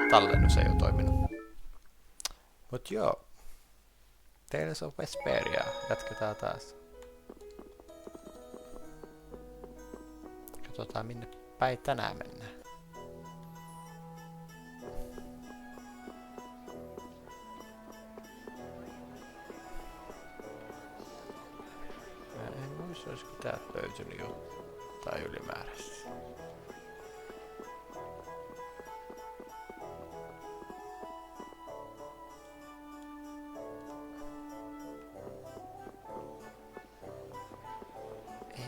tallennus ei oo toiminut. Mut joo. Tales of Vesperia. Jatketaan taas. Katsotaan minne päin tänään mennään. Mä en muista, olisiko täältä löytynyt jotain ylimääräistä.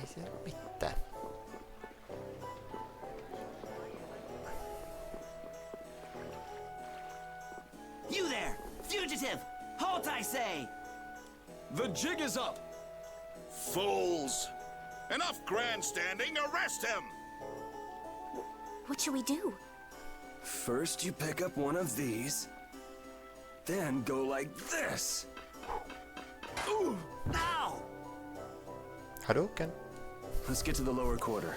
Ei siellä mitään. You there! Fugitive! Halt, I say! The jig is up! Fools! Enough grandstanding, arrest him! What should we do? First you pick up one of these, then go like this. Ooh. Ow! Hadouken. Let's get to the lower quarter.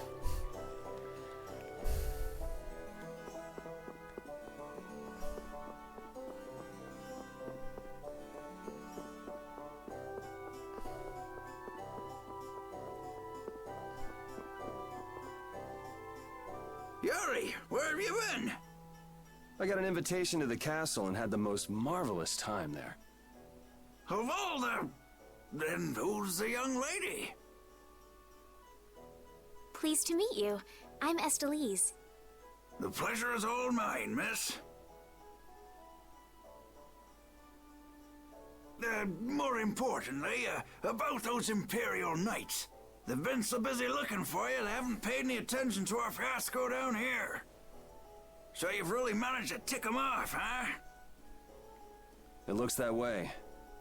Yuri, where have you been? I got an invitation to the castle and had the most marvelous time there. Of all the... Then who's the young lady? Pleased to meet you. I'm Estelise. The pleasure is all mine, miss. More importantly, about those Imperial Knights. They've been so busy looking for you, they haven't paid any attention to our fiasco down here. So you've really managed to tick them off, huh? It looks that way.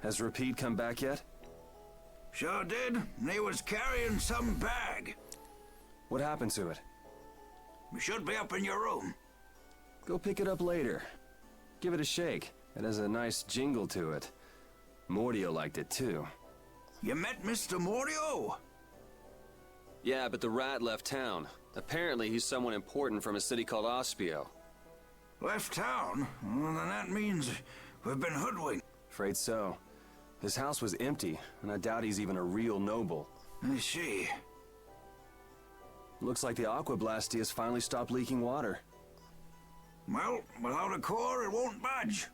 Has Rapide come back yet? Sure did. He was carrying some bag. What happened to it? We should be up in your room. Go pick it up later. Give it a shake. It has a nice jingle to it. Mordio liked it too. You met Mr. Mordio? Yeah, but the rat left town. Apparently he's someone important from a city called Ospio. Left town? Well, then that means we've been hoodwinked. Afraid so. His house was empty, and I doubt he's even a real noble. I see. Looks like the Aqua Blasty has finally stopped leaking water. Well, without a core, it won't budge.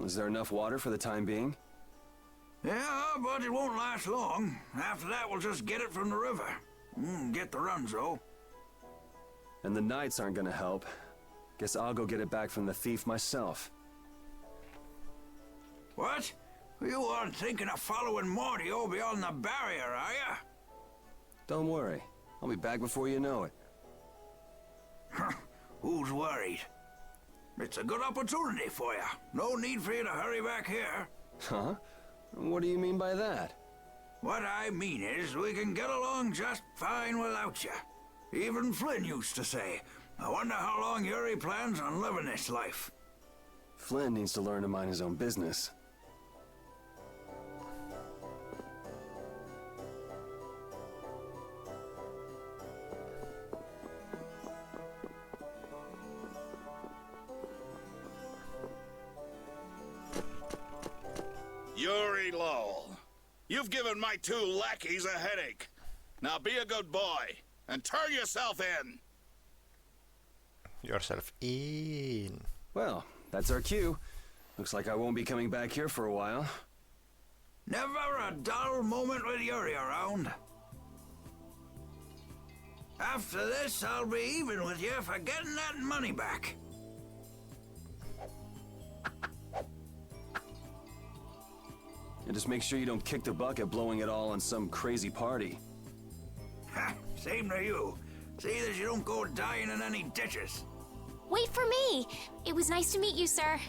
Is there enough water for the time being? Yeah, but it won't last long. After that, we'll just get it from the river. Get the runs, though. And the knights aren't gonna help. Guess I'll go get it back from the thief myself. What? You aren't thinking of following Mordio beyond the barrier, are you? Don't worry. I'll be back before you know it. Who's worried? It's a good opportunity for you. No need for you to hurry back here. Huh? What do you mean by that? What I mean is, we can get along just fine without you. Even Flynn used to say, I wonder how long Yuri plans on living this life. Flynn needs to learn to mind his own business. Yuri Lowell, you've given my two lackeys a headache. Now be a good boy and turn yourself in. Yourself in. Well, that's our cue. Looks like I won't be coming back here for a while. Never a dull moment with Yuri around. After this, I'll be even with you for getting that money back. And just make sure you don't kick the bucket blowing it all on some crazy party. Ha, same to you. See that you don't go dying in any ditches. Wait for me! It was nice to meet you, sir.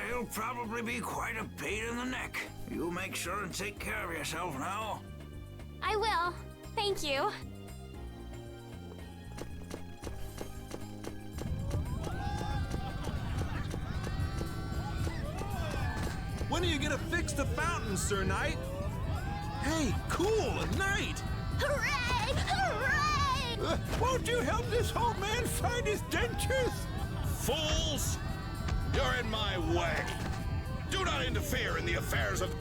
You'll probably be quite a pain in the neck. You make sure and take care of yourself now. I will. Thank you. When are you gonna fix the fountain, Sir Knight? Hey, cool, a knight! Hooray! Hooray! Won't you help this old man find his dentures? Fools! You're in my way. Do not interfere in the affairs of...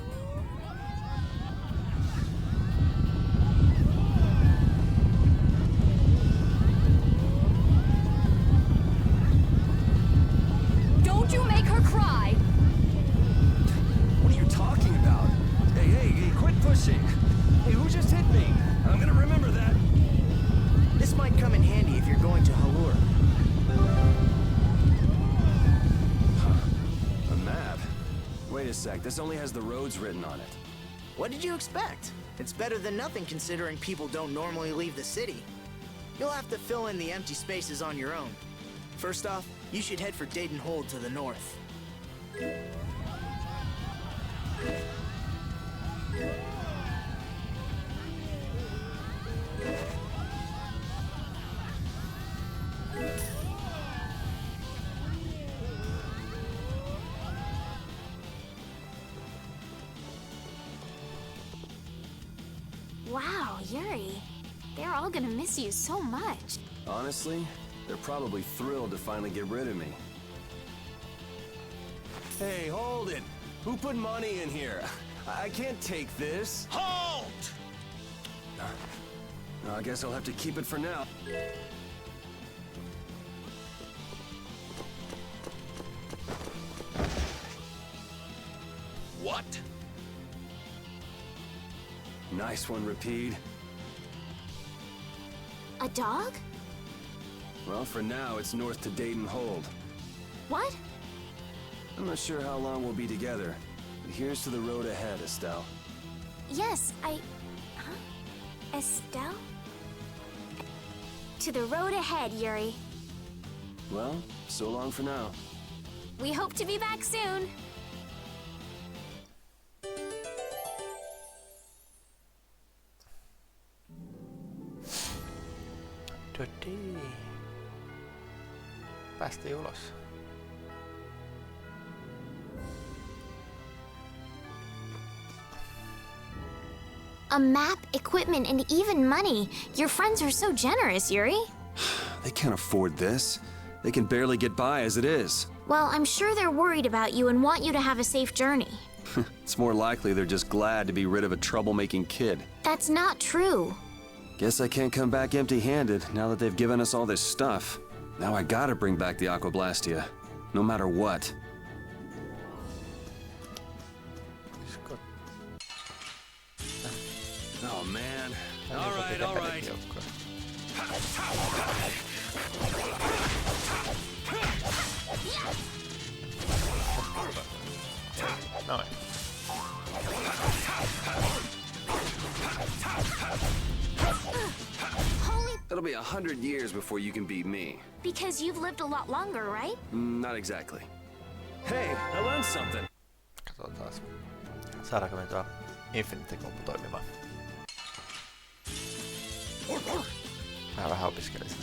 Don't you make her cry! What are you talking about? Hey, quit pushing. Hey, who just hit me? I'm gonna remember that. This might come in handy if you're going to Halur. A map? Wait a sec, this only has the roads written on it. What did you expect? It's better than nothing considering people don't normally leave the city. You'll have to fill in the empty spaces on your own. First off, you should head for Dayton Hold to the north. Wow, Yuri. They're all gonna miss you so much. Honestly, they're probably thrilled to finally get rid of me. Hey, hold it! Who put money in here? I can't take this. Halt! I guess I'll have to keep it for now. What? Nice one, Rapide. A dog? Well, for now, it's north to Dayton Hold. What? I'm not sure how long we'll be together, but here's to the road ahead, Estelle. Yes, Huh? Estelle? To the road ahead, Yuri. Well, so long for now. We hope to be back soon. Päästiin ulos. A map, equipment, and even money. Your friends are so generous, Yuri. They can't afford this. They can barely get by as it is. Well, I'm sure they're worried about you and want you to have a safe journey. It's more likely they're just glad to be rid of a troublemaking kid. That's not true. Guess I can't come back empty-handed now that they've given us all this stuff. Now I gotta bring back the Aquablastia, no matter what. Oh man. All right. Noin. Holy... It'll be 100 years before you can beat me. Because you've lived a lot longer, right? Not exactly. Hey, I learned something. Katsotaan. Saadaanko me tuo Infinity-kompu toimimaan. Mä vähän opiskelisin.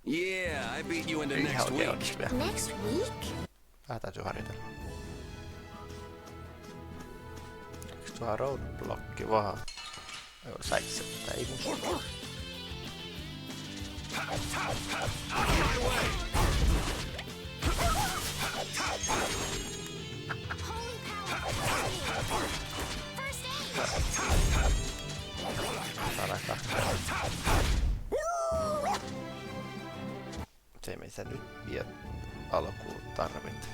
Yeah, I beat you into next week. Next week? Vähän täytyy harjoitella. Onks tuohon roadblocki vaan? Joo, säiksä, tää ei mun. Se ei sitä nyt vielä alkuun tarvita.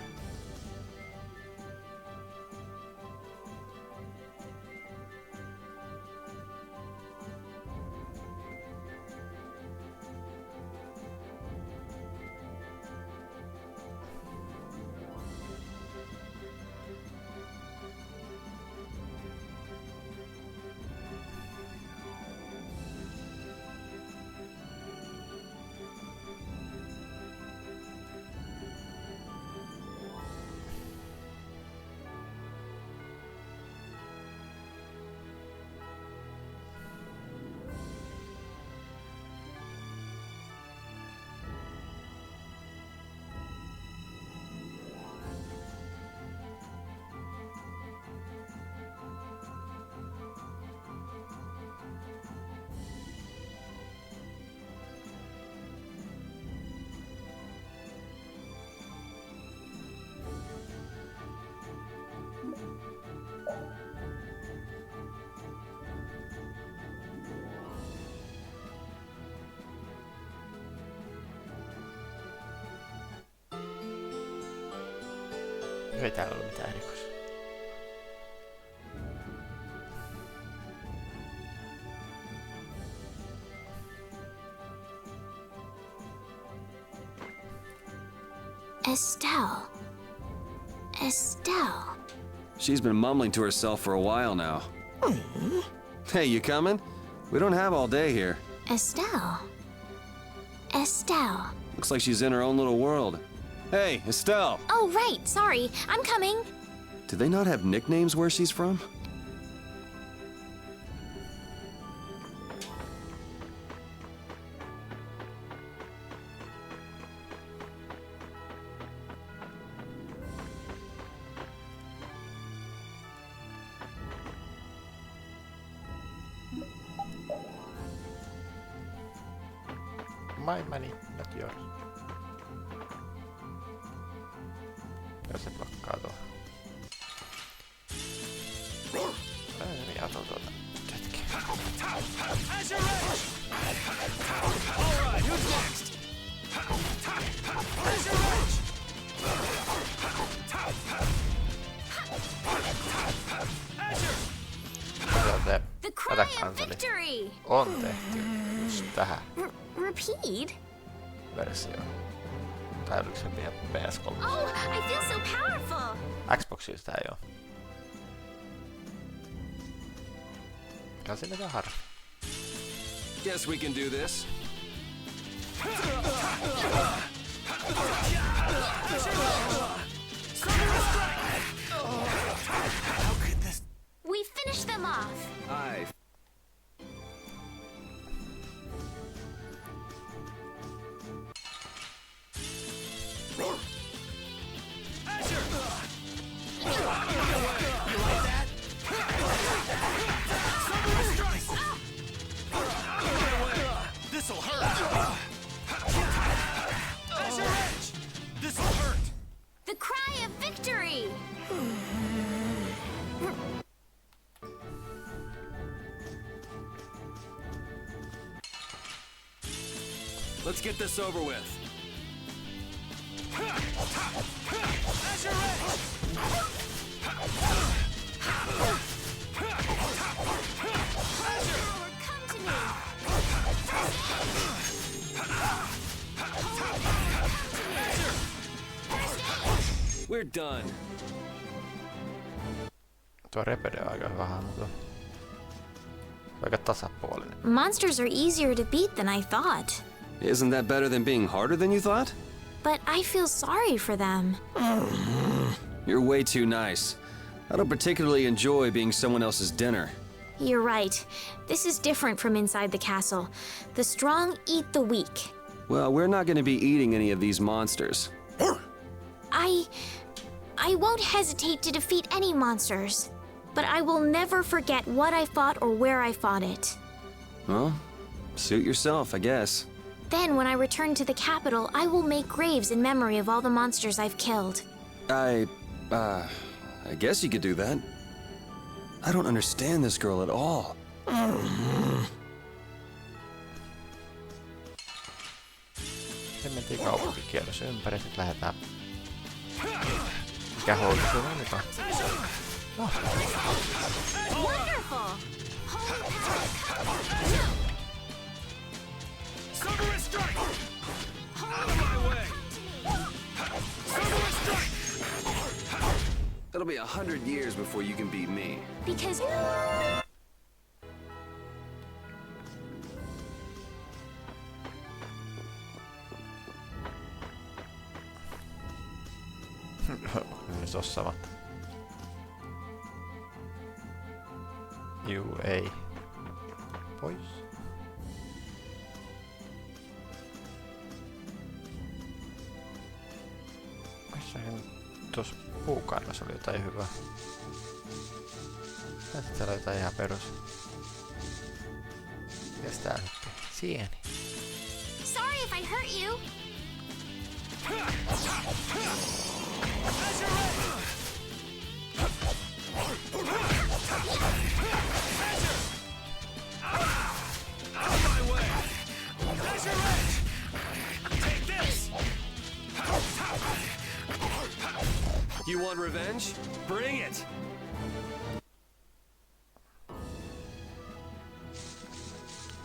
Ei täällä ollut mitään erikoista. Estelle. Estelle. She's been mumbling to herself for a while now. Hey, you coming? We don't have all day here. Estelle. Estelle. Looks like she's in her own little world. Hey, Estelle! Oh, right. Sorry. I'm coming. Do they not have nicknames where she's from? My money, not yours. Jos se blokkaa tuohon. Ei ato tuota. Hetki. The cry of victory. On tehty just tähän Repeat. versioon. Tai oliko se vielä PS3? Oh, I feel so powerful. Xboxilla sitä ei oo. Mikä sinne vähän harvi? Guess we can do this. We finished them off. I This'll hurt. This'll hurt. The cry of victory. Let's get this over with. Come to me. We're done. Tuo repede on aika hyvä hahmo. Aika tasapuolinen. Monsters are easier to beat than I thought. Isn't that better than being harder than you thought? But I feel sorry for them. You're way too nice. I don't particularly enjoy being someone else's dinner. You're right. This is different from inside the castle. The strong eat the weak. Well, we're not going to be eating any of these monsters. I won't hesitate to defeat any monsters. But I will never forget what I fought or where I fought it. Well, suit yourself, I guess. Then, when I return to the capital, I will make graves in memory of all the monsters I've killed. I guess you could do that. I don't understand this girl at all. Sitten mentiin kaupunkikierros ympäri, sit lähdetään. Mikä hoitu se olikaan? No. Wonderful! Silver strike! Out of my way! Silver strike! It'll be 100 years before you can beat me. Because... Myös ossavat. Juu, ei. Pois. Missähän tuossa puukannassa oli jotain hyvää. Sitten täällä on jotain ihan perus. Mitäs tää nyt? Sieni. Sorry if I hurt you. You want revenge? Bring it!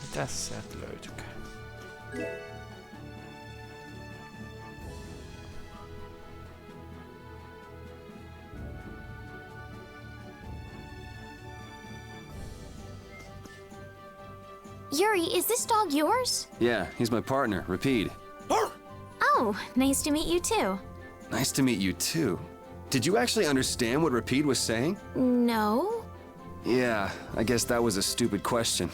Mitäs sieltä löytykö? Yuri, is this dog yours? Yeah, he's my partner, Rapide. Oh, nice to meet you too. Nice to meet you too. Did you actually understand what Rapide was saying? No? Yeah, I guess that was a stupid question.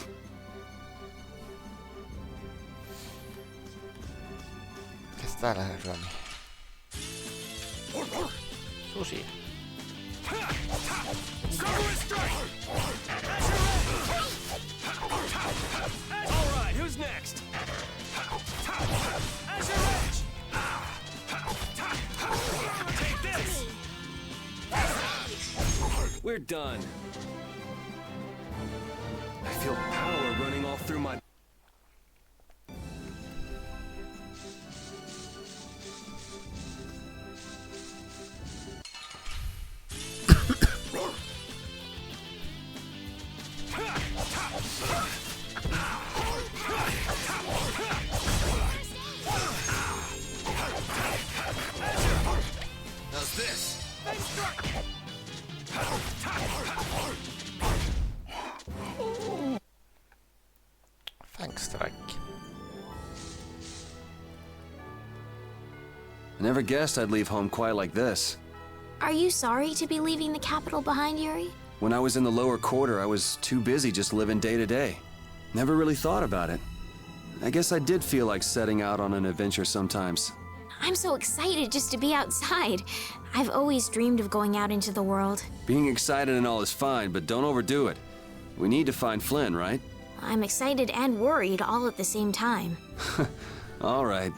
Mitäs täällä herrani? Susi. Alright, who's next? Take this! We're done. I feel power running all through my... How's this? Fang strike. I never guessed I'd leave home quite like this. Are you sorry to be leaving the capital behind, Yuri? When I was in the lower quarter, I was too busy just living day to day. Never really thought about it. I guess I did feel like setting out on an adventure sometimes. I'm so excited just to be outside. I've always dreamed of going out into the world. Being excited and all is fine, but don't overdo it. We need to find Flynn, right? I'm excited and worried all at the same time. All right.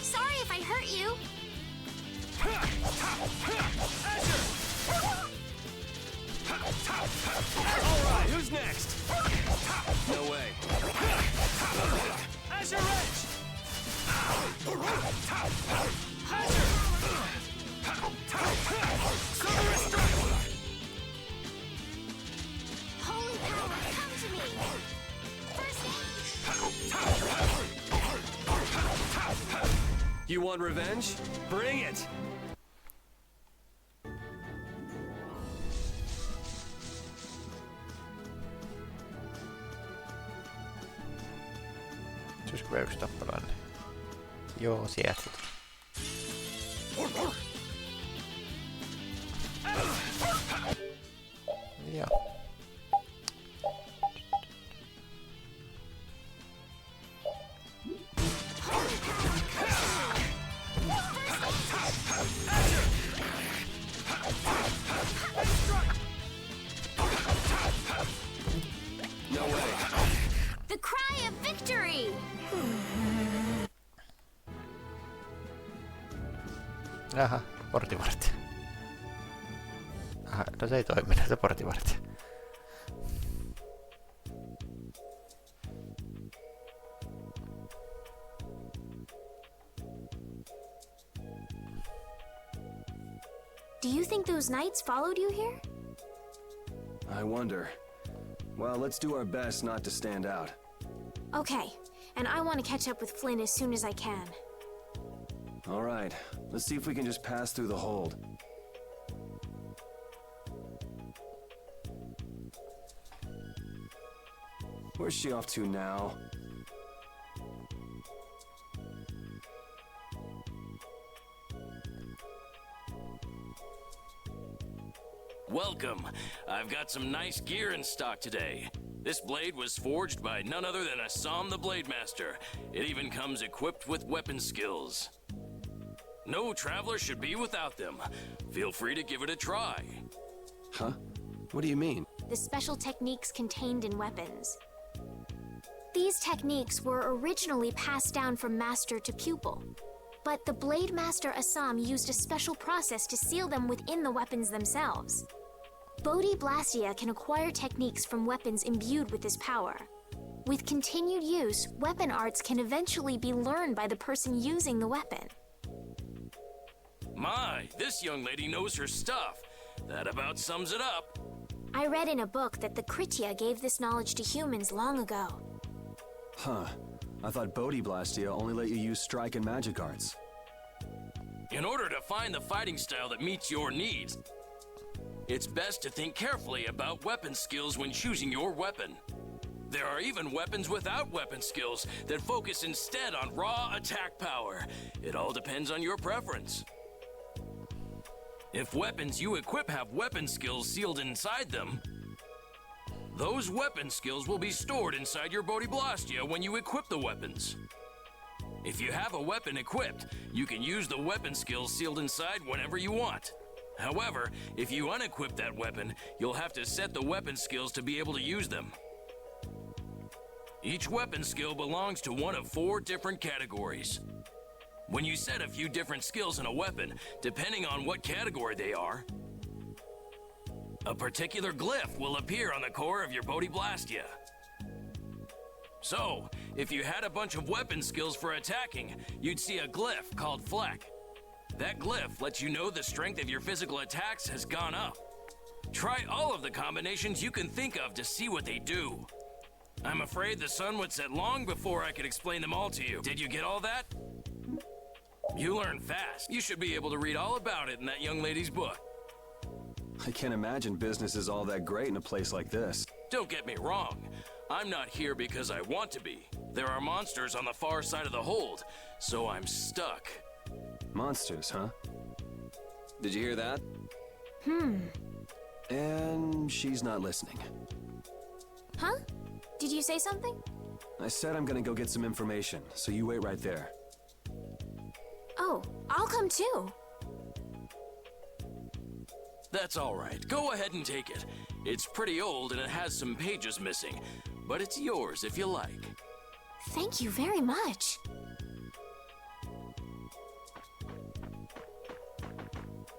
Sorry if I hurt you. Alright, who's next? No way. Azure Edge! Holy power, come to me. First aid. You want revenge? Bring it! Olisiko yksi tappalainen? Joo, sieltä. Joo. No way. The cry of victory! Aha, portinvartija. Aha, no se ei toiminut, se portinvartija. Do you think those knights followed you here? I wonder. Well, let's do our best not to stand out. Okay, and I want to catch up with Flynn as soon as I can. All right, let's see if we can just pass through the hold. Where's she off to now? Welcome. I've got some nice gear in stock today. This blade was forged by none other than Assam the Blade Master. It even comes equipped with weapon skills. No traveler should be without them. Feel free to give it a try. Huh? What do you mean? The special techniques contained in weapons. These techniques were originally passed down from master to pupil. But the Blade Master Assam used a special process to seal them within the weapons themselves. Bodhi Blastia can acquire techniques from weapons imbued with this power. With continued use, weapon arts can eventually be learned by the person using the weapon. My, this young lady knows her stuff. That about sums it up. I read in a book that the Kritia gave this knowledge to humans long ago. Huh. I thought Bodhi Blastia only let you use strike and magic arts. In order to find the fighting style that meets your needs, it's best to think carefully about weapon skills when choosing your weapon. There are even weapons without weapon skills that focus instead on raw attack power. It all depends on your preference. If weapons you equip have weapon skills sealed inside them, those weapon skills will be stored inside your Bodhi Blastia when you equip the weapons. If you have a weapon equipped, you can use the weapon skills sealed inside whenever you want. However, if you unequip that weapon, you'll have to set the weapon skills to be able to use them. Each weapon skill belongs to one of 4 different categories. When you set a few different skills in a weapon, depending on what category they are, a particular glyph will appear on the core of your Bodhi Blastia. So, if you had a bunch of weapon skills for attacking, you'd see a glyph called Fleck. That glyph lets you know the strength of your physical attacks has gone up. Try all of the combinations you can think of to see what they do. I'm afraid the sun would set long before I could explain them all to you. Did you get all that? You learn fast. You should be able to read all about it in that young lady's book. I can't imagine business is all that great in a place like this. Don't get me wrong. I'm not here because I want to be. There are monsters on the far side of the hold, so I'm stuck. Monsters, huh? Did you hear that? And she's not listening. Huh? Did you say something? I said I'm gonna go get some information, so you wait right there. Oh, I'll come too. That's all right. Go ahead and take it. It's pretty old and it has some pages missing, but it's yours if you like. Thank you very much.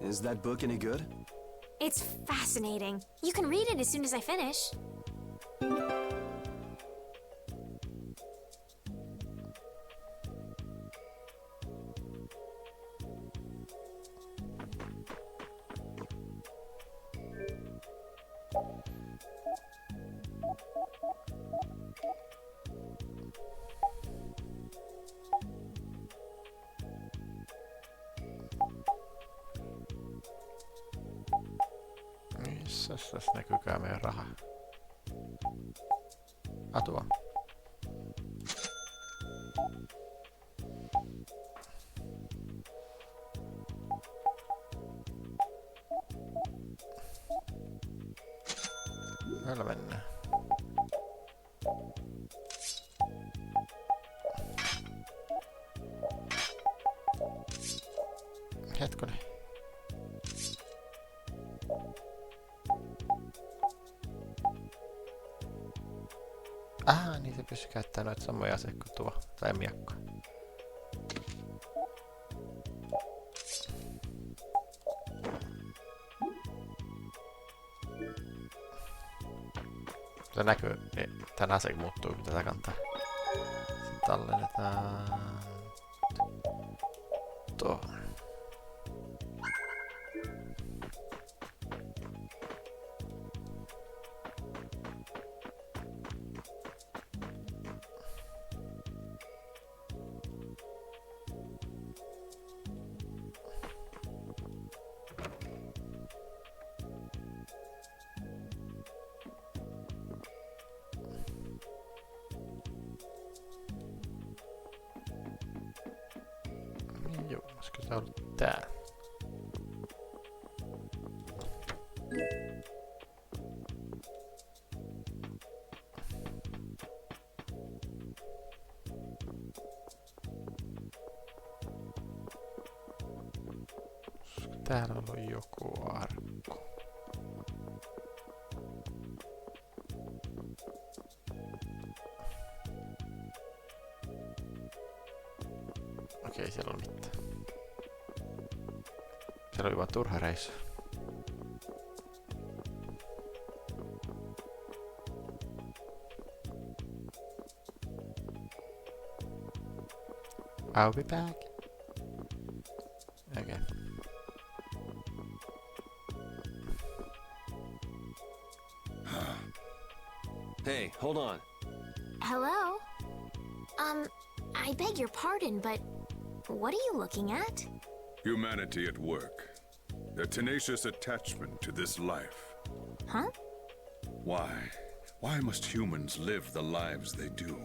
Is that book any good? It's fascinating. You can read it as soon as I finish. Missäs tässä näkyykää meidän raha? Atua. Täällä mennään. Hetkonen. Niin se pystyy käyttämään noita samoja aseita kuin tuo, tai miakkoa. Se näkyy, niin tän ase muuttuu, kun tätä kantaa. Sitten tallennetaan tuohon. Joo, olisiko se ollut täällä? Olisiko täällä ollut joku arkku? Okei, siellä on mitään. Siellä oli vaan turha reissu. I'll be back. Okay. Hey, hold on. Hello? I beg your pardon, but what are you looking at? Humanity at work. Their tenacious attachment to this life. Huh? Why? Why must humans live the lives they do?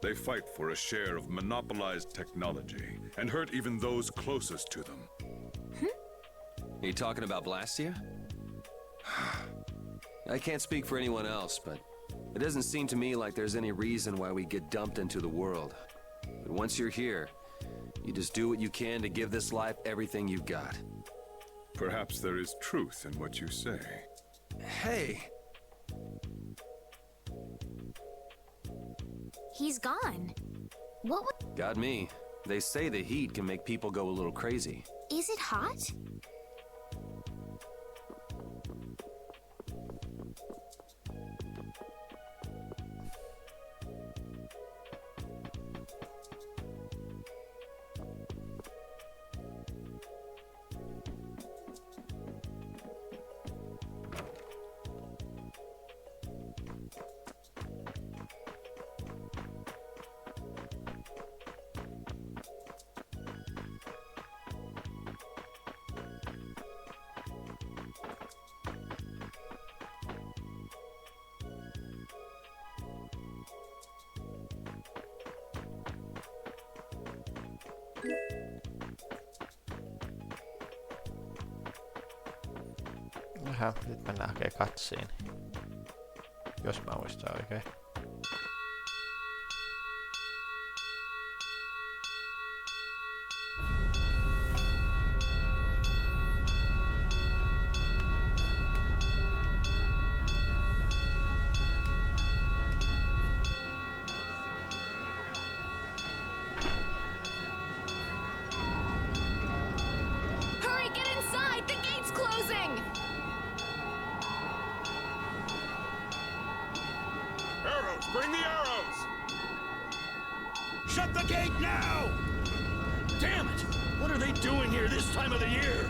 They fight for a share of monopolized technology and hurt even those closest to them. Are you talking about Blastia? I can't speak for anyone else, but it doesn't seem to me like there's any reason why we get dumped into the world. But once you're here, you just do what you can to give this life everything you've got. Perhaps there is truth in what you say. Hey! He's gone. What Got me. They say the heat can make people go a little crazy. is it hot? Jaha, nyt mennään hakemaan katsiin. Jos mä muistan oikein. Hurry, get inside! The gate's closing! Arrows! Bring the arrows! Shut the gate now! Damn it! What are they doing here this time of the year?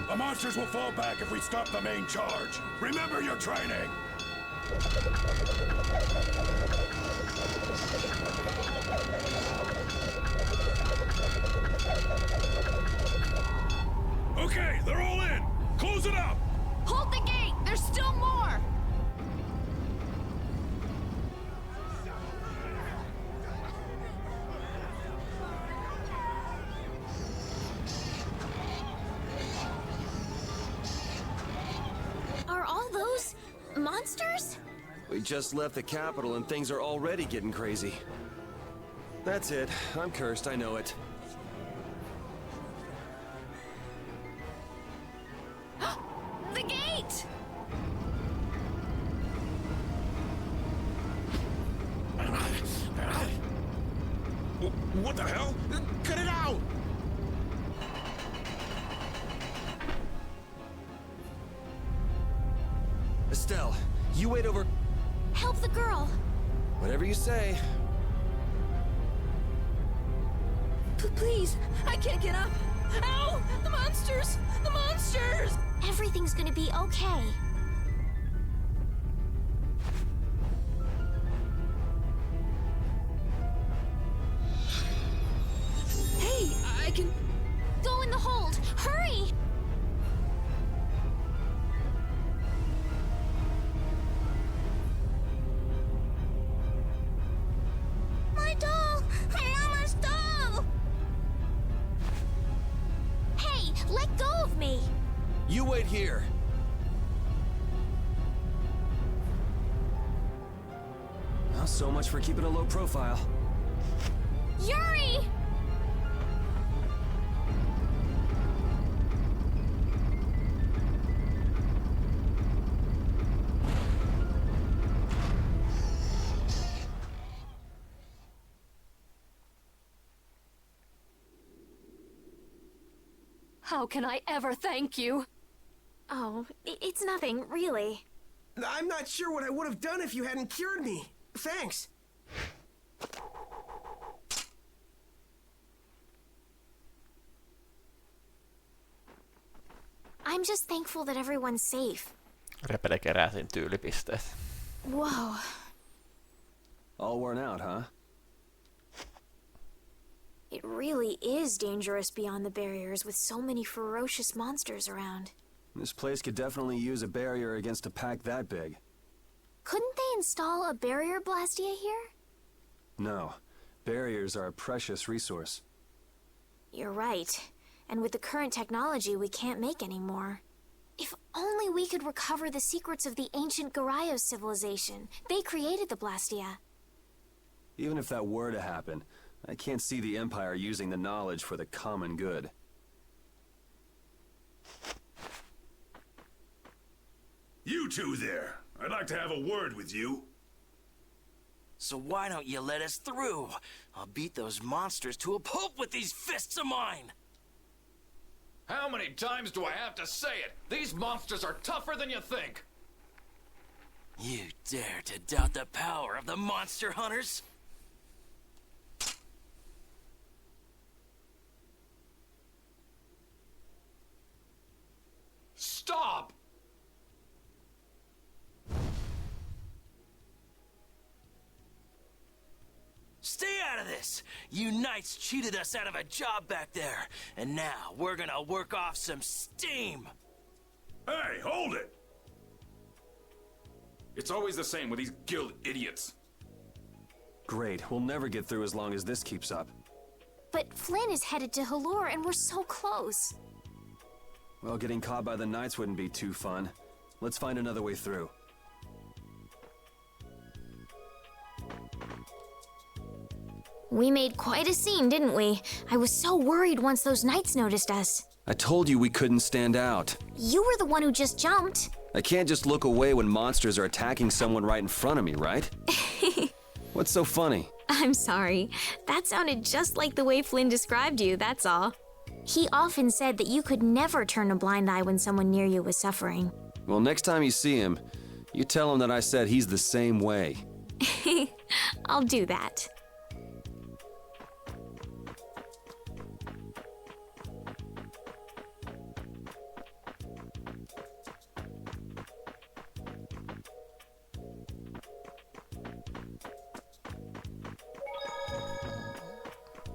The monsters will fall back if we stop the main charge. Remember your training! Okay, they're all in! Close it up! Hold the gate! There's still more! Are all those monsters? We just left the capital and things are already getting crazy. That's it. I'm cursed, I know it. The gate! What the hell? Cut it out! Estelle, you wait over... Help the girl. Whatever you say. Please, I can't get up. Ow! The monsters! The monsters! Everything's gonna be okay. Hey, I can... Go in the hold. Hurry! My doll! My mama's doll! Hey, let go of me! You wait here. Well, so much for keeping a low profile. Yuri! How can I ever thank you? Oh, it's nothing, really. I'm not sure what I would have done if you hadn't cured me. Thanks. I'm just thankful that everyone's safe. Repele kerää siinä tyylipisteet. Whoa. All worn out, huh? It really is dangerous beyond the barriers with so many ferocious monsters around. This place could definitely use a barrier against a pack that big. Couldn't they install a barrier blastia here? No. Barriers are a precious resource. You're right. And with the current technology, we can't make any more. If only we could recover the secrets of the ancient Garayos civilization. They created the blastia. Even if that were to happen, I can't see the Empire using the knowledge for the common good. You two there. I'd like to have a word with you. So why don't you let us through? I'll beat those monsters to a pulp with these fists of mine! How many times do I have to say it? These monsters are tougher than you think! You dare to doubt the power of the monster hunters? Stop! Stay out of this! You knights cheated us out of a job back there, and now we're gonna work off some steam! Hey, hold it! It's always the same with these guild idiots. Great, we'll never get through as long as this keeps up. But Flynn is headed to Halor and we're so close. Well, getting caught by the knights wouldn't be too fun. Let's find another way through. We made quite a scene, didn't we? I was so worried once those knights noticed us. I told you we couldn't stand out. You were the one who just jumped. I can't just look away when monsters are attacking someone right in front of me, right? What's so funny? I'm sorry. That sounded just like the way Flynn described you, that's all. He often said that you could never turn a blind eye when someone near you was suffering. Well, next time you see him, you tell him that I said he's the same way. I'll do that.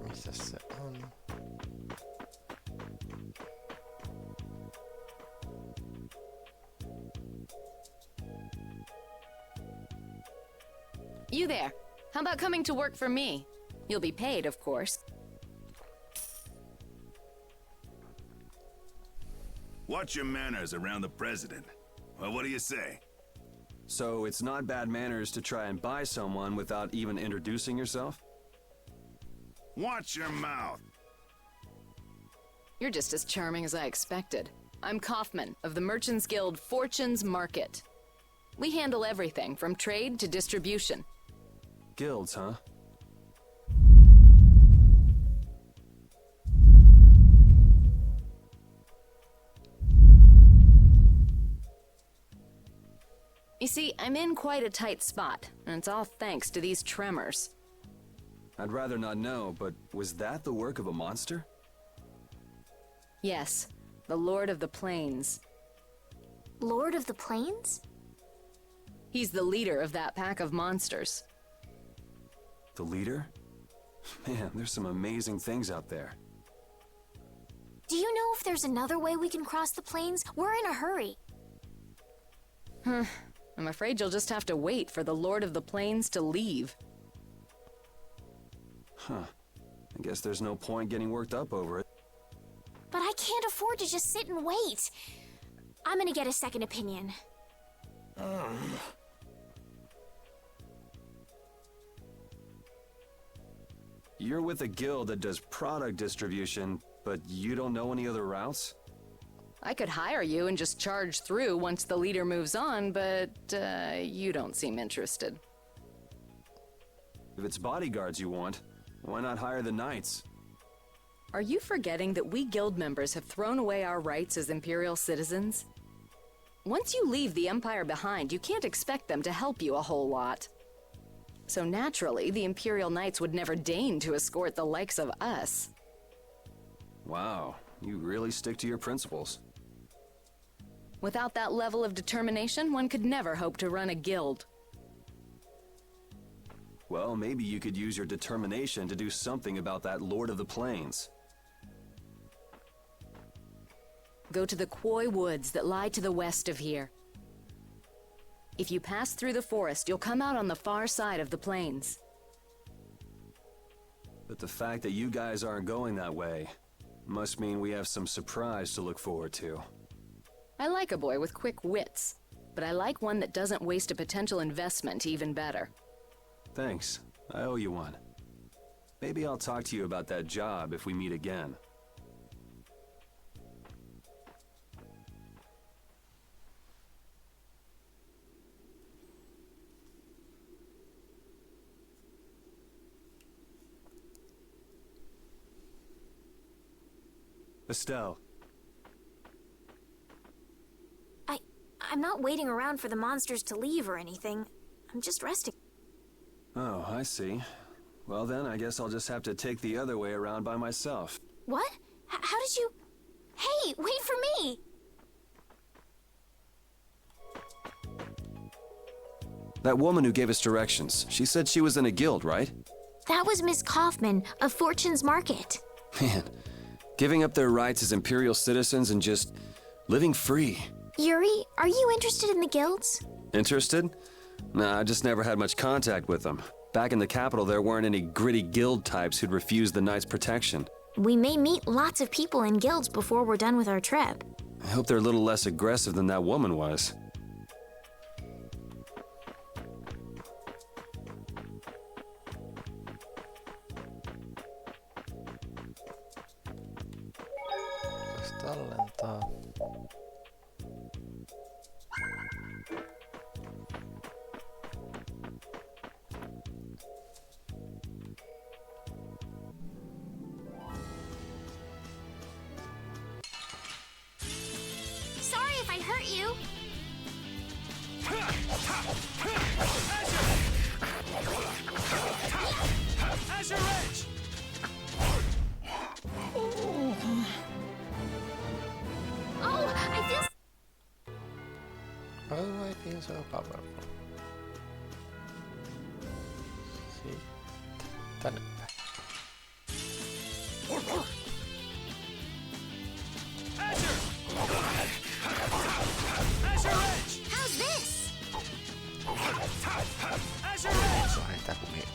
Missäs se on? You there. How about coming to work for me? You'll be paid, of course. Watch your manners around the president. Well, what do you say? So it's not bad manners to try and buy someone without even introducing yourself? Watch your mouth. You're just as charming as I expected. I'm Kaufman of the Merchants Guild Fortune's Market. We handle everything from trade to distribution. Guilds, huh? You see, I'm in quite a tight spot, and it's all thanks to these tremors. I'd rather not know, but was that the work of a monster? Yes, the Lord of the Plains. Lord of the Plains? He's the leader of that pack of monsters. The leader? Man, there's some amazing things out there. Do you know if there's another way we can cross the plains? We're in a hurry. I'm afraid you'll just have to wait for the Lord of the Plains to leave. Huh. I guess there's no point getting worked up over it. But I can't afford to just sit and wait. I'm gonna get a second opinion. You're with a guild that does product distribution, but you don't know any other routes? I could hire you and just charge through once the leader moves on, but you don't seem interested. If it's bodyguards you want, why not hire the knights? Are you forgetting that we guild members have thrown away our rights as Imperial citizens? Once you leave the Empire behind, you can't expect them to help you a whole lot. So naturally, the Imperial Knights would never deign to escort the likes of us. Wow, you really stick to your principles. Without that level of determination, one could never hope to run a guild. Well, maybe you could use your determination to do something about that Lord of the Plains. Go to the Koi Woods that lie to the west of here. If you pass through the forest, you'll come out on the far side of the plains. But the fact that you guys aren't going that way must mean we have some surprise to look forward to. I like a boy with quick wits, but I like one that doesn't waste a potential investment even better. Thanks. I owe you one. Maybe I'll talk to you about that job if we meet again. Estelle. I'm not waiting around for the monsters to leave or anything. I'm just resting. Oh, I see. Well then, I guess I'll just have to take the other way around by myself. What? How did you... Hey, wait for me! That woman who gave us directions, she said she was in a guild, right? That was Miss Kaufman of Fortune's Market. Man, giving up their rights as Imperial citizens and just living free. Yuri, are you interested in the guilds? Interested? Nah, I just never had much contact with them. Back in the capital, there weren't any gritty guild types who'd refuse the Knight's protection. We may meet lots of people in guilds before we're done with our trip. I hope they're a little less aggressive than that woman was. Tallentaa. Sorry if I hurt you. Azure Edge! Oh, I feel... Oh, I feel so powerful. Sitten tänne päin. Azure Edge! How's this? Azure Edge! Sain tää kumia.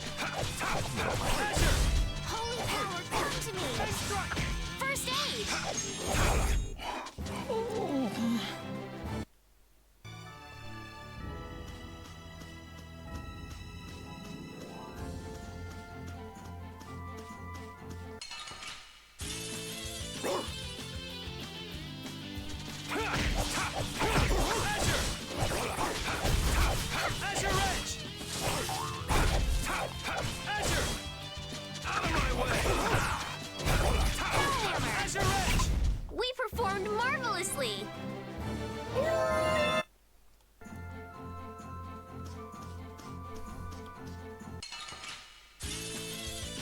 Holy power, come to me! First aid! Azure Edge! Azure! Out of my way! Azure Edge! We performed marvelously!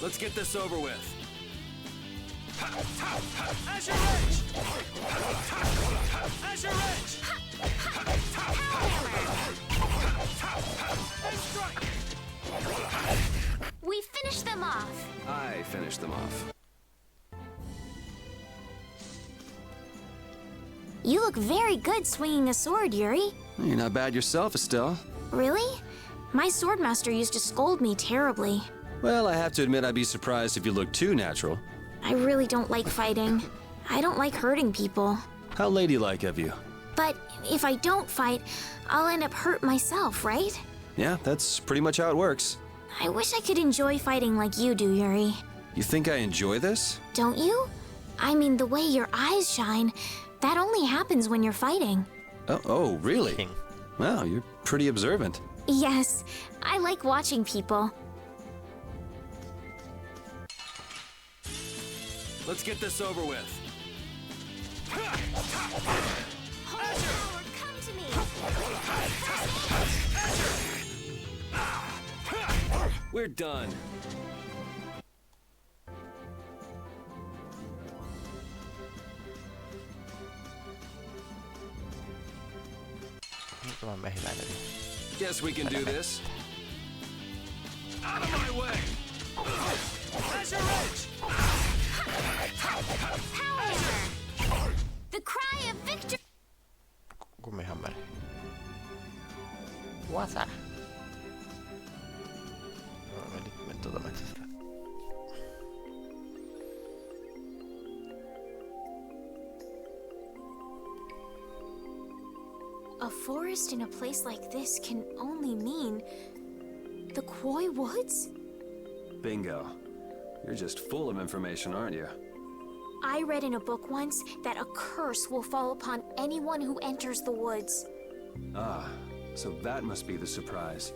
Let's get this over with. Azure Edge! Azure Edge! We finished them off. I finished them off. You look very good swinging a sword, Yuri. You're not bad yourself, Estelle. Really? My swordmaster used to scold me terribly. Well, I have to admit I'd be surprised if you looked too natural. I really don't like fighting. I don't like hurting people. How ladylike of you. But if I don't fight, I'll end up hurt myself, right? Yeah, that's pretty much how it works. I wish I could enjoy fighting like you do, Yuri. You think I enjoy this? Don't you? I mean, the way your eyes shine, that only happens when you're fighting. Oh, really? Wow, you're pretty observant. Yes, I like watching people. Let's get this over with. Holy power, come to me! We're done. Guess we can do this. Out of my way! Azure Edge! Power! The cry of victory! Kumihammeri. Wasa. Menit tuota metsästä. A forest in a place like this can only mean the Koi Woods? Bingo. You're just full of information, aren't you? I read in a book once that a curse will fall upon anyone who enters the woods. Ah, so that must be the surprise.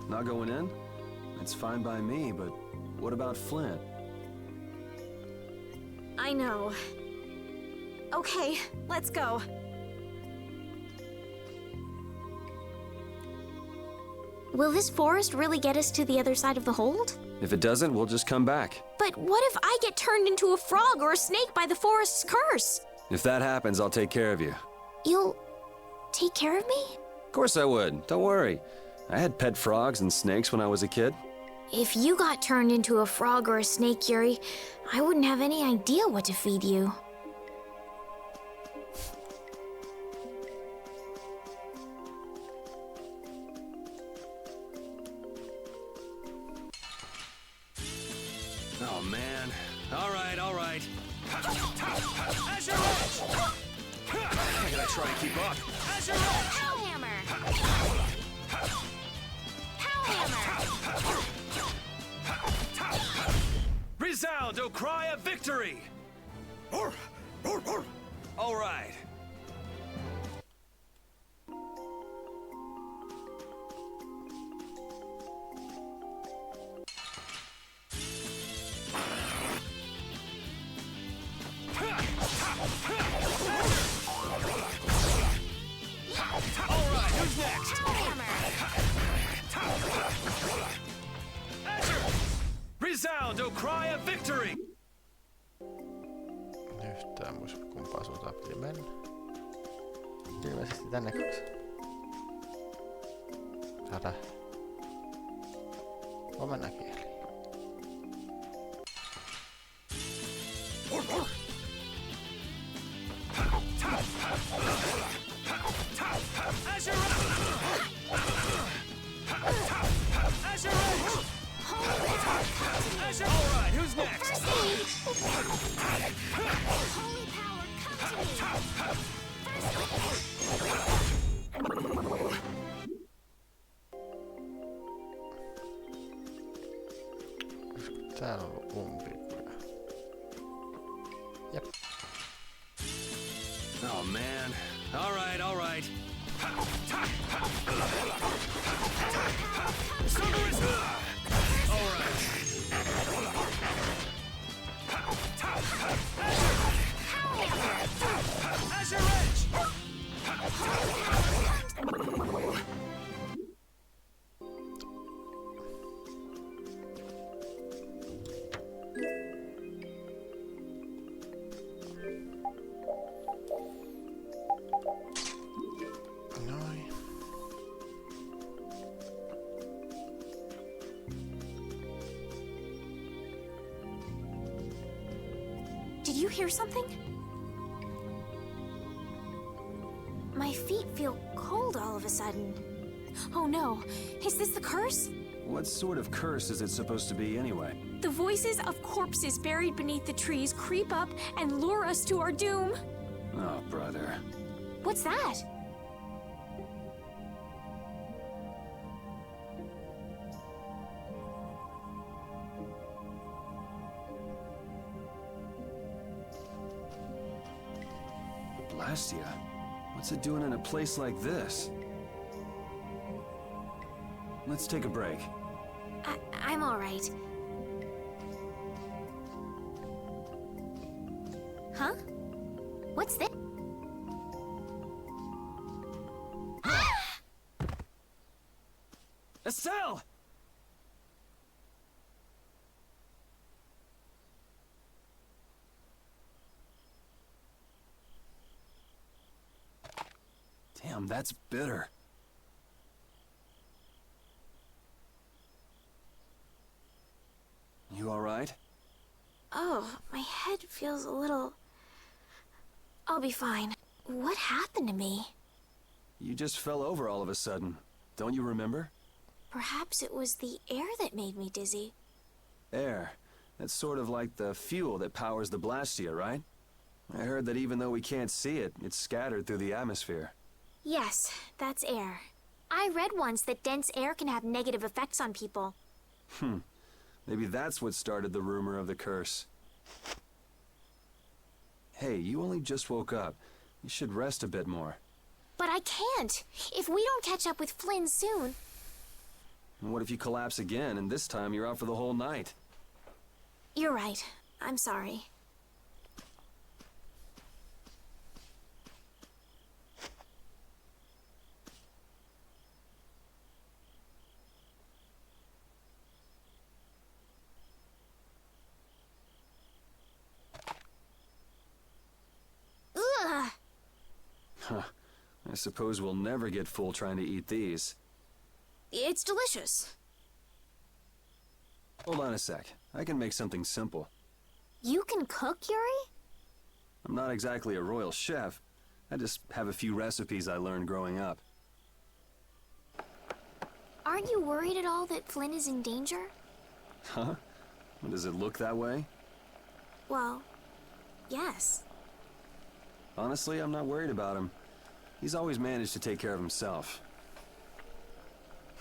Not going in? It's fine by me, but what about Flint? I know. Okay, let's go. Will this forest really get us to the other side of the hold? If it doesn't, we'll just come back. But what if I get turned into a frog or a snake by the forest's curse? If that happens, I'll take care of you. You'll take care of me? Of course I would. Don't worry. I had pet frogs and snakes when I was a kid. If you got turned into a frog or a snake, Yuri, I wouldn't have any idea what to feed you. Oh, man. All right, all right. Azure Edge! I gotta try and keep up. Azure Edge! Power Hammer! Power Hammer! Resound, O cry of victory! All right. Who's next? Resound, O cry of victory! Yhtään muista kumpaa suuntaan piti mennä. Ilmeisesti tänne kaksi. Saada omenakieli. All right, who's next? Holy power, come to me! Täällä on ollut umpikuja. Jep. Oh, man. All right, all right. All right. Azure Edge! Noin. Did you hear something? My feet feel cold all of a sudden. Oh no, is this the curse? What sort of curse is it supposed to be anyway? The voices of corpses buried beneath the trees creep up and lure us to our doom. Oh, brother. What's that? Blast ya. What's it doing in a place like this? Let's take a break. I'm all right. Huh? What's this? Estelle! Damn, that's bitter. You alright? Oh, my head feels a little... I'll be fine. What happened to me? You just fell over all of a sudden. Don't you remember? Perhaps it was the air that made me dizzy. Air. That's sort of like the fuel that powers the Blastia, right? I heard that even though we can't see it, it's scattered through the atmosphere. Yes, that's air. I read once that dense air can have negative effects on people. Maybe that's what started the rumor of the curse. Hey, you only just woke up. You should rest a bit more. But I can't. If we don't catch up with Flynn soon... And what if you collapse again, and this time you're out for the whole night? You're right. I'm sorry. Ugh! Huh. I suppose we'll never get full trying to eat these. It's delicious. Hold on a sec. I can make something simple. You can cook, Yuri? I'm not exactly a royal chef. I just have a few recipes I learned growing up. Aren't you worried at all that Flynn is in danger? Huh? Does it look that way? Well, yes. Honestly, I'm not worried about him. He's always managed to take care of himself.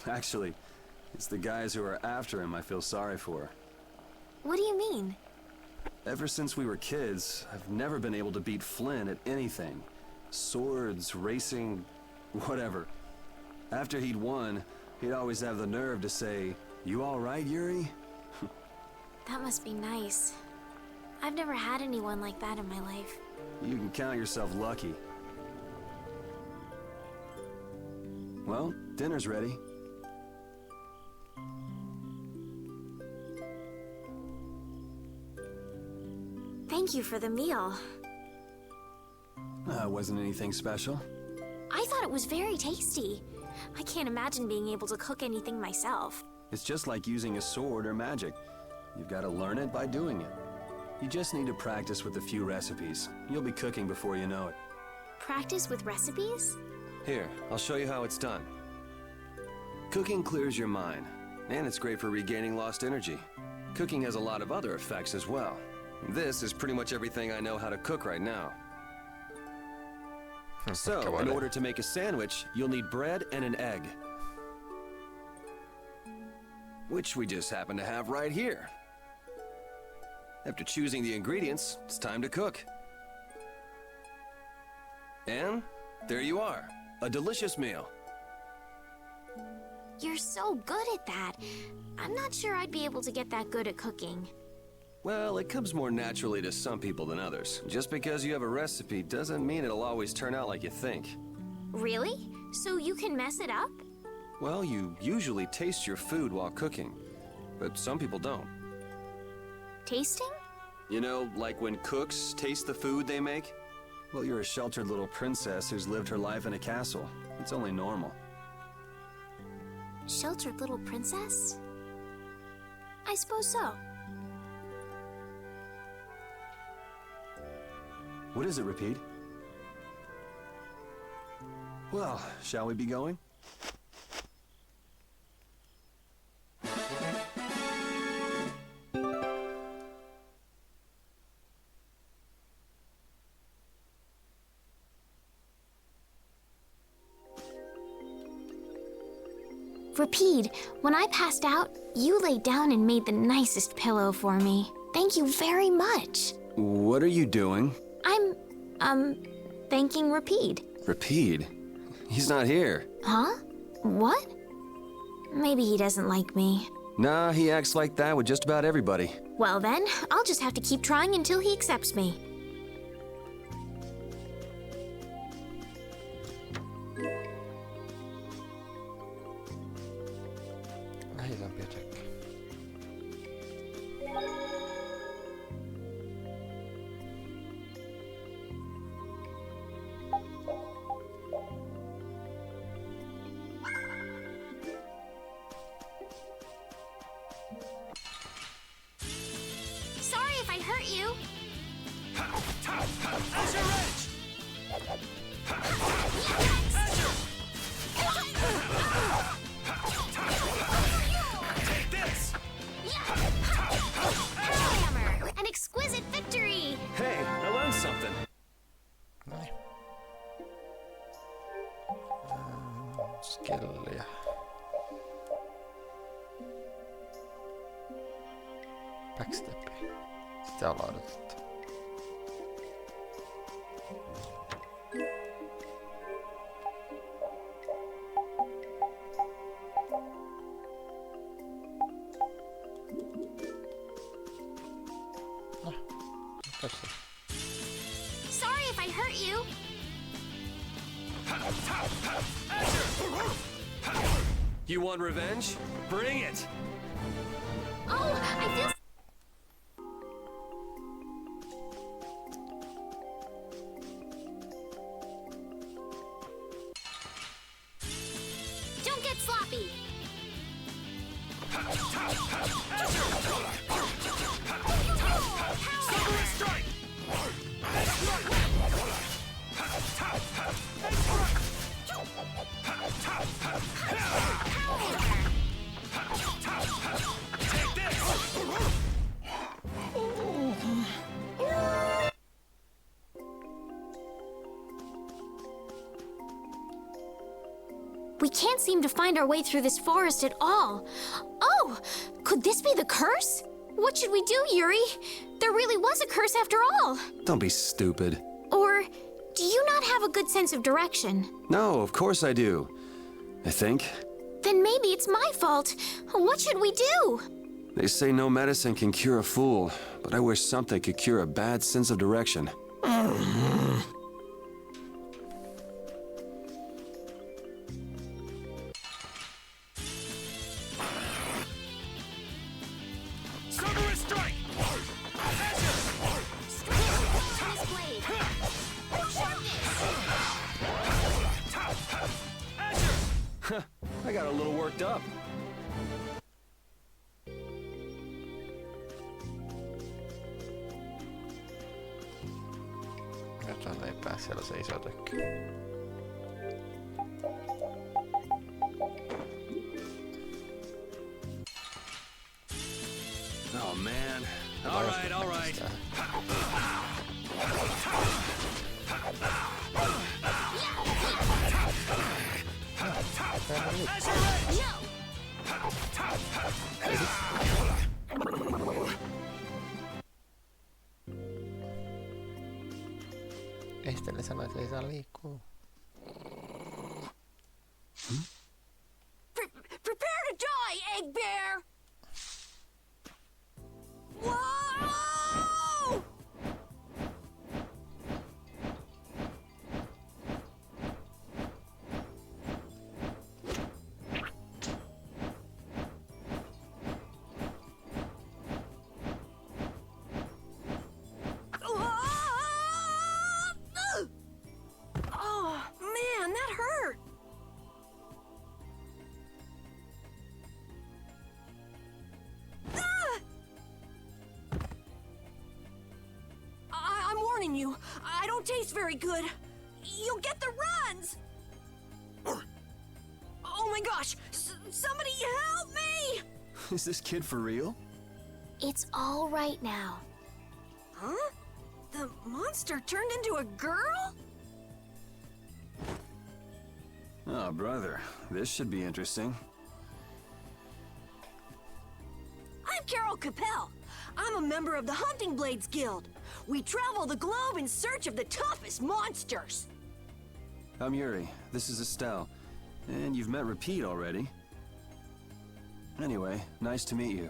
Actually, it's the guys who are after him I feel sorry for. What do you mean? Ever since we were kids, I've never been able to beat Flynn at anything. Swords, racing, whatever. After he'd won, he'd always have the nerve to say, "You all right, Yuri?" That must be nice. I've never had anyone like that in my life. You can count yourself lucky. Well, dinner's ready. Thank you for the meal. Wasn't anything special. I thought it was very tasty. I can't imagine being able to cook anything myself. It's just like using a sword or magic. You've got to learn it by doing it. You just need to practice with a few recipes. You'll be cooking before you know it. Practice with recipes? Here, I'll show you how it's done. Cooking clears your mind, and it's great for regaining lost energy. Cooking has a lot of other effects as well. This is pretty much everything I know how to cook right now. So, in order to make a sandwich, you'll need bread and an egg. Which we just happen to have right here. After choosing the ingredients, it's time to cook. And there you are, a delicious meal. You're so good at that. I'm not sure I'd be able to get that good at cooking. Well, it comes more naturally to some people than others. Just because you have a recipe doesn't mean it'll always turn out like you think. Really? So you can mess it up? Well, you usually taste your food while cooking, but some people don't. Tasting? You know, like when cooks taste the food they make? Well, you're a sheltered little princess who's lived her life in a castle. It's only normal. Sheltered little princess? I suppose so. What is it, Repeat? Well, shall we be going? Repeat, when I passed out, you laid down and made the nicest pillow for me. Thank you very much. What are you doing? I'm thanking Repeat. Repeat? He's not here. Huh? What? Maybe he doesn't like me. Nah, he acts like that with just about everybody. Well then, I'll just have to keep trying until he accepts me. Isompi check. skillia. Backstepi. Sitä ollaan odotettu. Sorry if I hurt you. You want revenge? Bring it! Oh, I feel... Don't get sloppy. We can't seem to find our way through this forest at all. Oh, could this be the curse? What should we do, Yuri? There really was a curse after all. Don't be stupid. Or do you not have a good sense of direction? No, of course I do. I think. Then maybe it's my fault. What should we do? They say no medicine can cure a fool, but I wish something could cure a bad sense of direction. I got a little worked up. Katsotaan, ei pääse siellä se iso tökki. Oh man. All right, all right. Estelle sanoi, että ei saa liikkua. Prepare to die, Egg Bear! Whoa! Oh, man, that hurt. I'm warning you. I don't taste very good. You'll get the runs. Oh my gosh! Somebody help me! Is this kid for real? It's all right now. Huh? The monster turned into a girl? Oh, brother. This should be interesting. I'm Carol Capel. I'm a member of the Hunting Blades Guild. We travel the globe in search of the toughest monsters. I'm Yuri. This is Estelle. And you've met Repeat already. Anyway, nice to meet you.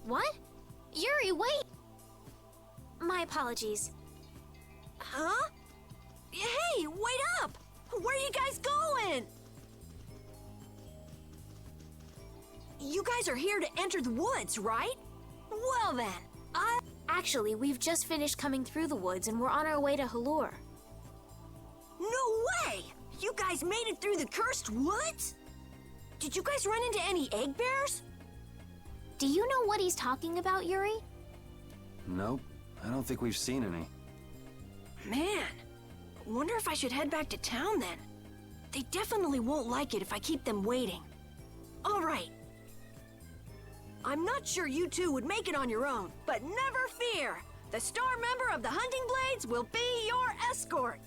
What? Yuri, wait! My apologies. Huh? Hey, wait up! Where are you guys going? You guys are here to enter the woods, right? Well then, Actually, we've just finished coming through the woods and we're on our way to Halur. No way! You guys made it through the cursed woods? Did you guys run into any egg bears? Do you know what he's talking about, Yuri? Nope. I don't think we've seen any. Man, wonder if I should head back to town then. They definitely won't like it if I keep them waiting. All right. I'm not sure you two would make it on your own, but never fear. The star member of the Hunting Blades will be your escort.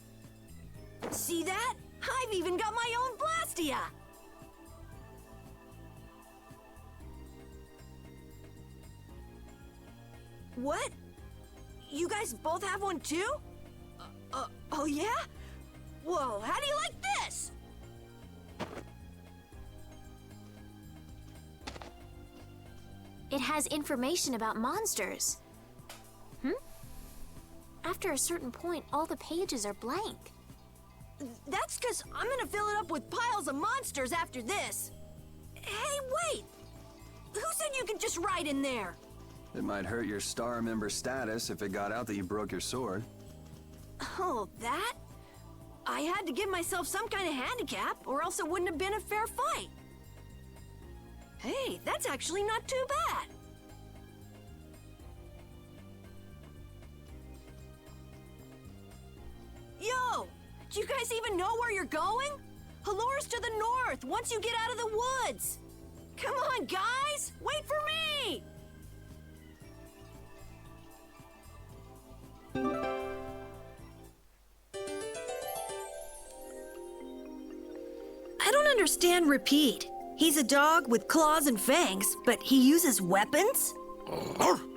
See that? I've even got my own Blastia! What? You guys both have one too? Oh yeah? Whoa, how do you like this? It has information about monsters. After a certain point, all the pages are blank. That's because I'm gonna fill it up with piles of monsters after this. Hey, wait! Who said you could just write in there? It might hurt your star member status if it got out that you broke your sword. Oh, that? I had to give myself some kind of handicap, or else it wouldn't have been a fair fight. Hey, that's actually not too bad. Yo! Do you guys even know where you're going? Halore's to the north, once you get out of the woods. Come on, guys! Wait for me! I don't understand Repeat. He's a dog with claws and fangs, but he uses weapons?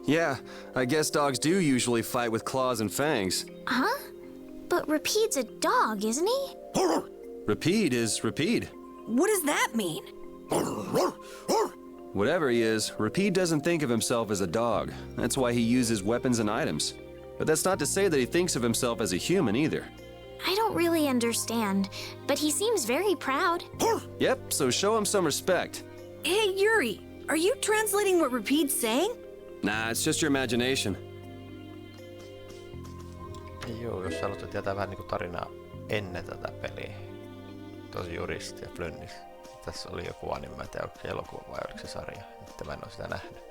Yeah, I guess dogs do usually fight with claws and fangs. Huh? But Repeat's a dog, isn't he? Repeat is Repeat. What does that mean? Whatever he is, Repeat doesn't think of himself as a dog. That's why he uses weapons and items. But that's not to say that he thinks of himself as a human either. I don't really understand, but he seems very proud. Yep, so show him some respect. Hey, Yuri, are you translating what Repeat's saying? Nah, it's just your imagination. Joo, jos haluatte tietää vähän niinku tarinaa ennen tätä peliä. Tosi Jurist ja Flynnis. Tässä oli joku anime tai elokuva vai oliko se sarja? Nyt mä en oo sitä nähnyt.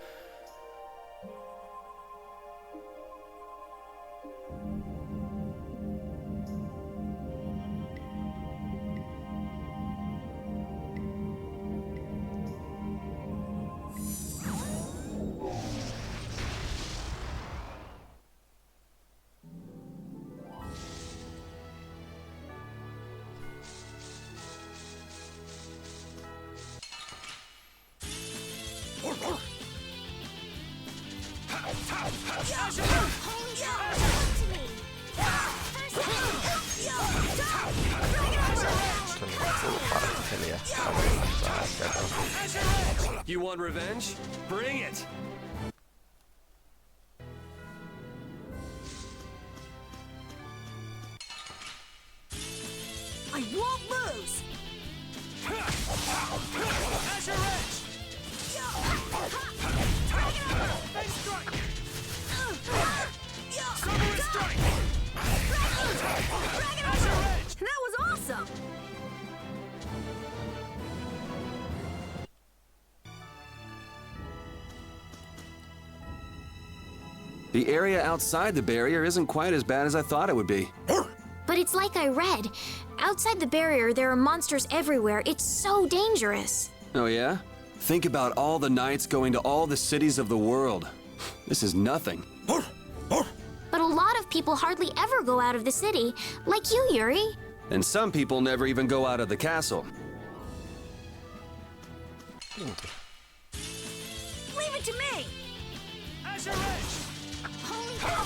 You want revenge? Bring it! I won't lose! Azure Edge! Face strike! Summer strike! Azure Edge! That was awesome! The area outside the barrier isn't quite as bad as I thought it would be. But it's like I read. Outside the barrier, there are monsters everywhere. It's so dangerous. Oh yeah? Think about all the knights going to all the cities of the world. This is nothing. But a lot of people hardly ever go out of the city, like you, Yuri. And some people never even go out of the castle. Leave it to me! Azure Edge! Holy power,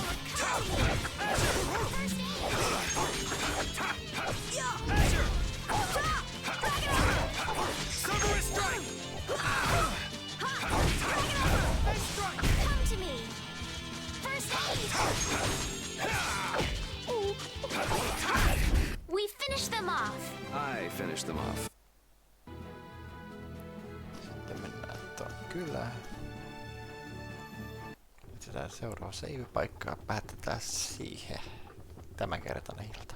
Summer strike! come to me. First aid. We finished them off. I finished them off. Sitten mennään tuon kylään. Etsitään seuraava save-paikkaa. Päätetään siihen tämänkertainen ilta.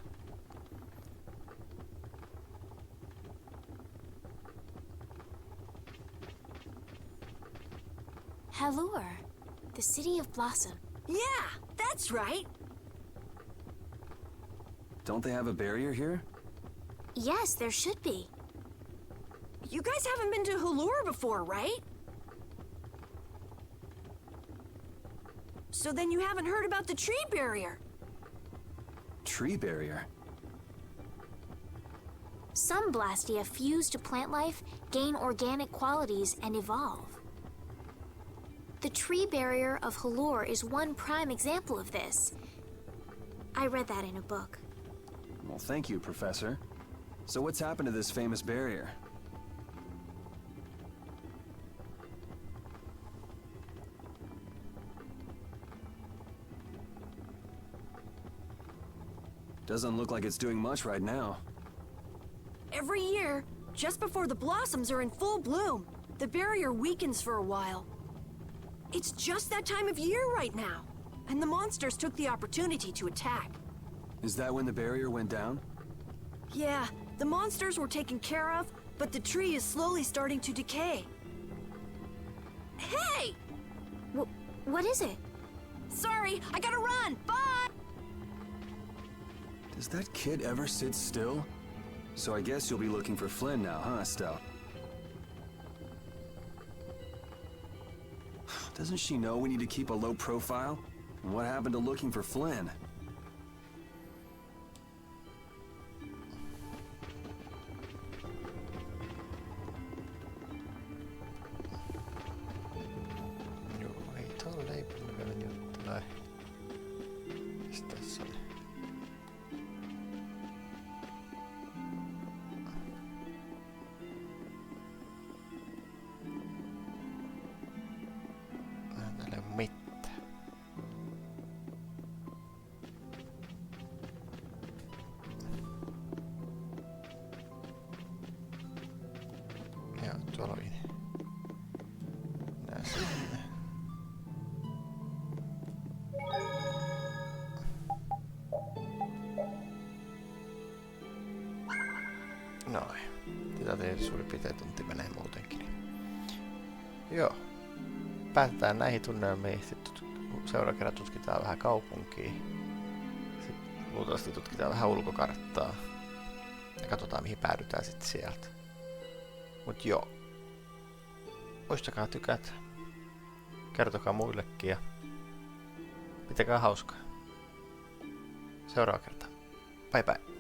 Halure, the city of Blossom. Yeah, that's right. Don't they have a barrier here? Yes, there should be. You guys haven't been to Halure before, right? So then you haven't heard about the tree barrier. Tree barrier? Some Blastia fuse to plant life, gain organic qualities, and evolve. The tree barrier of Halor is one prime example of this. I read that in a book. Well, thank you, Professor. So what's happened to this famous barrier? Doesn't look like it's doing much right now. Every year, just before the blossoms are in full bloom, the barrier weakens for a while. It's just that time of year right now, and the monsters took the opportunity to attack. Is that when the barrier went down? Yeah, the monsters were taken care of, but the tree is slowly starting to decay. Hey! What is it? Sorry, I gotta run! Bye! Does that kid ever sit still? So I guess you'll be looking for Flynn now, huh, Estelle? Doesn't she know we need to keep a low profile? And what happened to looking for Flynn? Joo, ei tolle ei paljon juttuja. Missä tässä oli? Täällä ei oo mitään. Joo, tuolla oli. Nää sinne. Noin. Tätä tietysti suurin piirtein tunti menee muutenkin. Joo. Päätetään näihin tunnelmiin. Sitten seuraavan kerran tutkitaan vähän kaupunkia. Sitten luultavasti tutkitaan vähän ulkokarttaa. Ja katsotaan mihin päädytään sitten sieltä. Mut joo. Muistakaa tykätä. Kertokaa muillekin ja pitäkää hauskaa. Seuraava kerta. Bye bye.